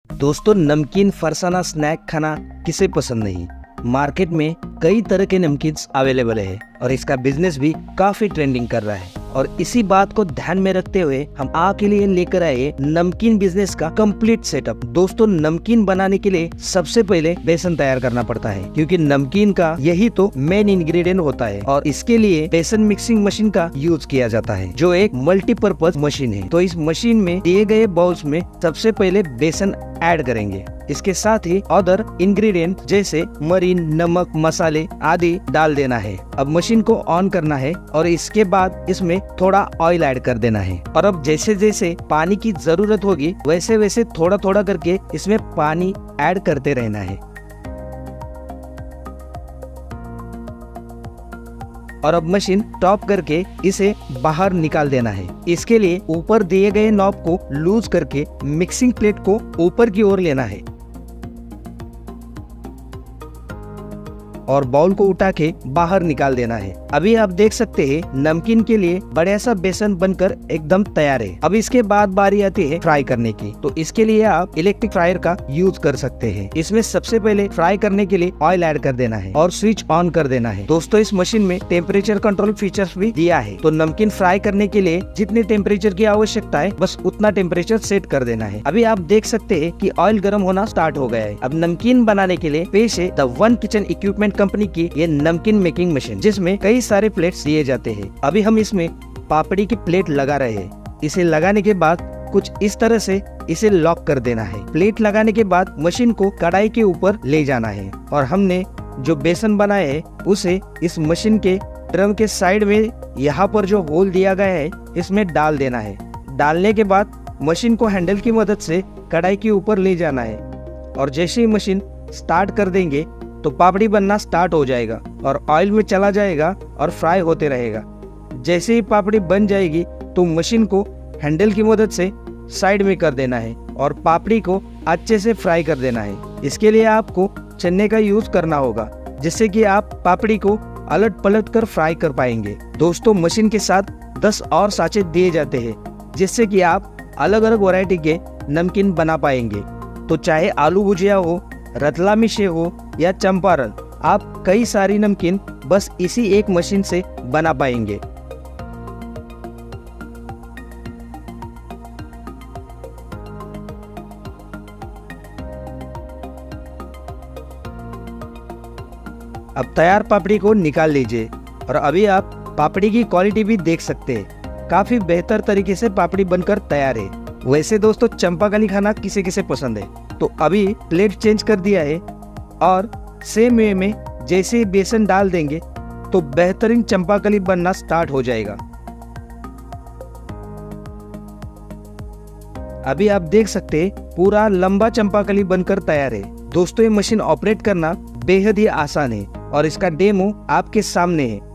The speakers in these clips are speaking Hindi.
दोस्तों, नमकीन फरसाना स्नैक खाना किसे पसंद नहीं। मार्केट में कई तरह के नमकीन्स अवेलेबल है और इसका बिजनेस भी काफी ट्रेंडिंग कर रहा है। और इसी बात को ध्यान में रखते हुए हम आपके लिए लेकर आए नमकीन बिजनेस का कंप्लीट सेटअप। दोस्तों, नमकीन बनाने के लिए सबसे पहले बेसन तैयार करना पड़ता है, क्योंकि नमकीन का यही तो मेन इंग्रेडिएंट होता है। और इसके लिए बेसन मिक्सिंग मशीन का यूज किया जाता है, जो एक मल्टीपर्पज मशीन है। तो इस मशीन में दिए गए बाउल्स में सबसे पहले बेसन ऐड करेंगे। इसके साथ ही अदर इंग्रेडिएंट जैसे मरीन, नमक, मसाले आदि डाल देना है। अब मशीन को ऑन करना है और इसके बाद इसमें थोड़ा ऑयल ऐड कर देना है। और अब जैसे जैसे पानी की जरूरत होगी वैसे वैसे थोड़ा थोड़ा करके इसमें पानी ऐड करते रहना है। और अब मशीन स्टॉप करके इसे बाहर निकाल देना है। इसके लिए ऊपर दिए गए नॉब को लूज करके मिक्सिंग प्लेट को ऊपर की ओर लेना है और बाउल को उठा के बाहर निकाल देना है। अभी आप देख सकते हैं नमकीन के लिए बढ़िया सा बेसन बनकर एकदम तैयार है। अब इसके बाद बारी आती है फ्राई करने की। तो इसके लिए आप इलेक्ट्रिक फ्रायर का यूज कर सकते हैं। इसमें सबसे पहले फ्राई करने के लिए ऑयल ऐड कर देना है और स्विच ऑन कर देना है। दोस्तों, इस मशीन में टेम्परेचर कंट्रोल फीचर्स भी दिया है। तो नमकीन फ्राई करने के लिए जितने टेम्परेचर की आवश्यकता है बस उतना टेम्परेचर सेट कर देना है। अभी आप देख सकते हैं कि ऑयल गर्म होना स्टार्ट हो गया है। अब नमकीन बनाने के लिए पेश है the one kitchen equipment company की ये नमकीन मेकिंग मशीन, जिसमें कई सारे प्लेट्स दिए जाते हैं। अभी हम इसमें पापड़ी की प्लेट लगा रहे हैं। इसे लगाने के बाद कुछ इस तरह से इसे लॉक कर देना है। प्लेट लगाने के बाद मशीन को कढ़ाई के ऊपर ले जाना है और हमने जो बेसन बनाया है उसे इस मशीन के ड्रम के साइड में यहाँ पर जो होल दिया गया है इसमें डाल देना है। डालने के बाद मशीन को हैंडल की मदद से कढ़ाई के ऊपर ले जाना है और जैसे ही मशीन स्टार्ट कर देंगे तो पापड़ी बनना स्टार्ट हो जाएगा और ऑयल में चला जाएगा और फ्राई होते रहेगा। जैसे ही पापड़ी बन जाएगी तो मशीन को हैंडल की मदद से साइड में कर देना है और पापड़ी को अच्छे से फ्राई कर देना है। इसके लिए आपको छन्ने का यूज करना होगा, जिससे कि आप पापड़ी को अलट पलट कर फ्राई कर पाएंगे। दोस्तों, मशीन के साथ 10 और साचे दिए जाते हैं, जिससे कि आप अलग अलग वैरायटी के नमकीन बना पाएंगे। तो चाहे आलू भुजिया हो, रतला मिशे हो या चंपारण, आप कई सारी नमकीन बस इसी एक मशीन से बना पाएंगे। अब तैयार पापड़ी को निकाल लीजिए और अभी आप पापड़ी की क्वालिटी भी देख सकते हैं। काफी बेहतर तरीके से पापड़ी बनकर तैयार है। वैसे दोस्तों, चंपाकली खाना किसे किसे पसंद है। तो अभी प्लेट चेंज कर दिया है और सेम वे में जैसे ही बेसन डाल देंगे तो बेहतरीन चंपाकली बनना स्टार्ट हो जाएगा। अभी आप देख सकते हैं पूरा लंबा चंपाकली बनकर तैयार है। दोस्तों, ये मशीन ऑपरेट करना बेहद ही आसान है और इसका डेमो आपके सामने है।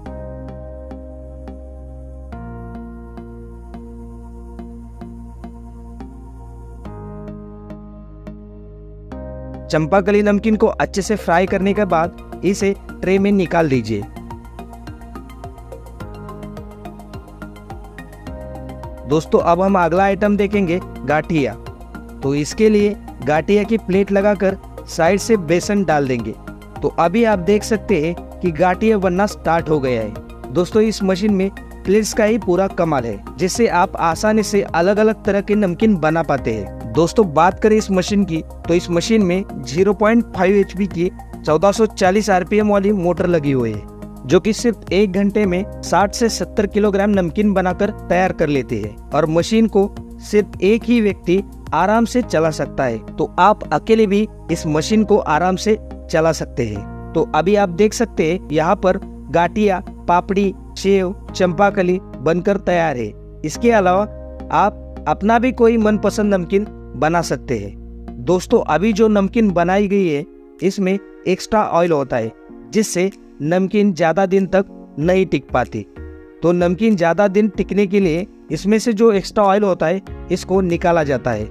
चंपाकली नमकीन को अच्छे से फ्राई करने के बाद इसे ट्रे में निकाल दीजिए। दोस्तों, अब हम अगला आइटम देखेंगे, गाठिया। तो इसके लिए गाठिया की प्लेट लगाकर साइड से बेसन डाल देंगे। तो अभी आप देख सकते हैं कि गाठिया बनना स्टार्ट हो गया है। दोस्तों, इस मशीन में प्लेट्स का ही पूरा कमाल है, जिससे आप आसानी से अलग अलग तरह के नमकीन बना पाते हैं। दोस्तों, बात करें इस मशीन की, तो इस मशीन में 0.5 HP की 1440 RPM वाली मोटर लगी हुई है, जो कि सिर्फ 1 घंटे में 60 से 70 किलोग्राम नमकीन बनाकर तैयार कर लेती है। और मशीन को सिर्फ एक ही व्यक्ति आराम से चला सकता है। तो आप अकेले भी इस मशीन को आराम से चला सकते हैं। तो अभी आप देख सकते हैं यहाँ पर गाठिया, पापड़ी, सेव, चंपाकली बनकर तैयार है। इसके अलावा आप अपना भी कोई मनपसंद नमकीन बना सकते हैं। दोस्तों, अभी जो नमकीन बनाई गई है इसमें एक्स्ट्रा ऑयल होता है, जिससे नमकीन ज्यादा दिन तक नहीं टिक पाती। तो नमकीन ज्यादा दिन टिकने के लिए इसमें से जो एक्स्ट्रा ऑयल होता है इसको निकाला जाता है।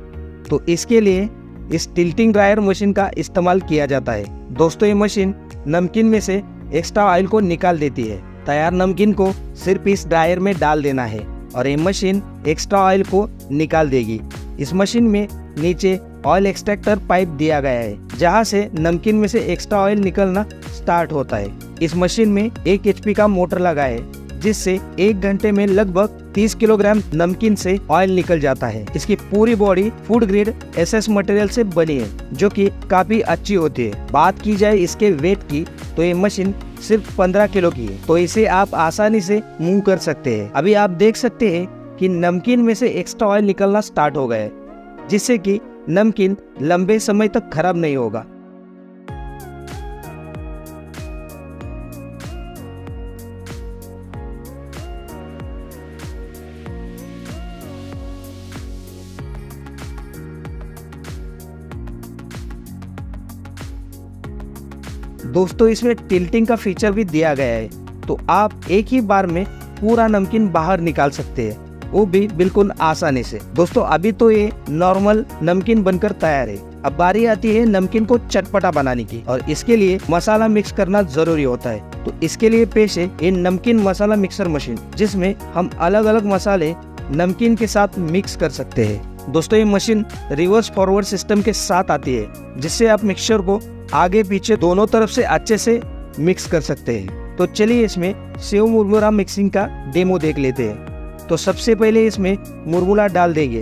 तो इसके लिए इस टिल्टिंग ड्रायर मशीन का इस्तेमाल किया जाता है। दोस्तों, ये मशीन नमकीन में से एक्स्ट्रा ऑयल को निकाल देती है। तैयार नमकीन को सिर्फ इस ड्रायर में डाल देना है और ये मशीन एक्स्ट्रा ऑयल को निकाल देगी। इस मशीन में नीचे ऑयल एक्सट्रैक्टर पाइप दिया गया है, जहां से नमकीन में से एक्स्ट्रा ऑयल निकलना स्टार्ट होता है। इस मशीन में 1 HP का मोटर लगा है, जिससे 1 घंटे में लगभग 30 किलोग्राम नमकीन से ऑयल निकल जाता है। इसकी पूरी body food grade SS material से बनी है, जो कि काफी अच्छी होती है। बात की जाए इसके वेट की, तो ये मशीन सिर्फ 15 किलो की है, तो इसे आप आसानी से मूव कर सकते हैं। अभी आप देख सकते हैं कि नमकीन में से एक्स्ट्रा ऑयल निकलना स्टार्ट हो गया है, जिससे कि नमकीन लंबे समय तक खराब नहीं होगा। दोस्तों, इसमें टिल्टिंग का फीचर भी दिया गया है, तो आप एक ही बार में पूरा नमकीन बाहर निकाल सकते हैं, वो भी बिल्कुल आसानी से। दोस्तों, अभी तो ये नॉर्मल नमकीन बनकर तैयार है। अब बारी आती है नमकीन को चटपटा बनाने की, और इसके लिए मसाला मिक्स करना जरूरी होता है। तो इसके लिए पेश है ये नमकीन मसाला मिक्सर मशीन, जिसमें हम अलग अलग मसाले नमकीन के साथ मिक्स कर सकते हैं। दोस्तों, ये मशीन रिवर्स फॉरवर्ड सिस्टम के साथ आती है, जिससे आप मिक्सचर को आगे पीछे दोनों तरफ से अच्छे से मिक्स कर सकते हैं। तो चलिए इसमें सेव मुरमुरा मिक्सिंग का डेमो देख लेते हैं। तो सबसे पहले इसमें मुरमुरा डाल देंगे।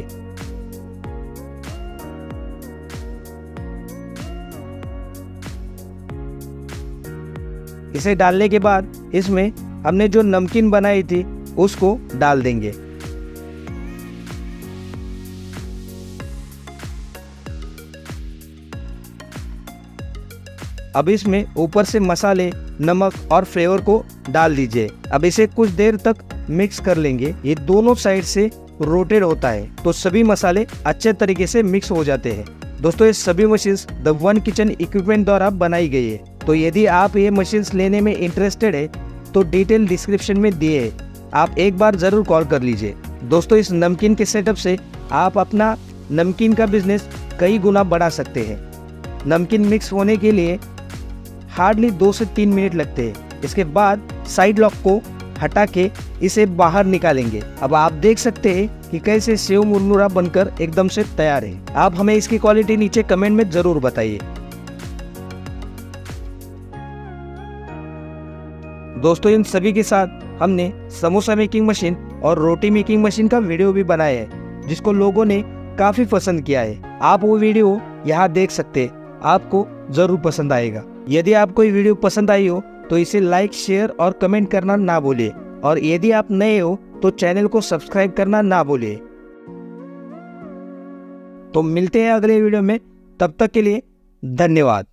इसे डालने के बाद इसमें हमने जो नमकीन बनाई थी उसको डाल देंगे। अब इसमें ऊपर से मसाले, नमक और फ्लेवर को डाल दीजिए। अब इसे कुछ देर तक मिक्स कर लेंगे। ये दोनों साइड से रोटेट होता है, तो सभी मसाले अच्छे तरीके से मिक्स हो जाते हैं। दोस्तों, ये सभी machines the one kitchen equipment द्वारा बनाई गई है। तो यदि आप ये मशीन्स लेने में इंटरेस्टेड है, तो डिटेल डिस्क्रिप्शन में दिए है, आप एक बार जरूर कॉल कर लीजिए। दोस्तों, इस नमकीन के सेटअप से आप अपना नमकीन का बिजनेस कई गुना बढ़ा सकते हैं। नमकीन मिक्स होने के लिए हार्डली 2 से 3 मिनट लगते हैं। इसके बाद साइड लॉक को हटा के इसे बाहर निकालेंगे। अब आप देख सकते हैं कि कैसे सेव मुरमुरा बनकर एकदम से तैयार है। आप हमें इसकी क्वालिटी नीचे कमेंट में जरूर बताइए। दोस्तों, इन सभी के साथ हमने समोसा मेकिंग मशीन और रोटी मेकिंग मशीन का वीडियो भी बनाया है, जिसको लोगों ने काफी पसंद किया है। आप वो वीडियो यहाँ देख सकते हैं, आपको जरूर पसंद आएगा। यदि आपको ये वीडियो पसंद आई हो तो इसे लाइक, शेयर और कमेंट करना ना भूलिए, और यदि आप नए हो तो चैनल को सब्सक्राइब करना ना भूलिए। तो मिलते हैं अगले वीडियो में, तब तक के लिए धन्यवाद।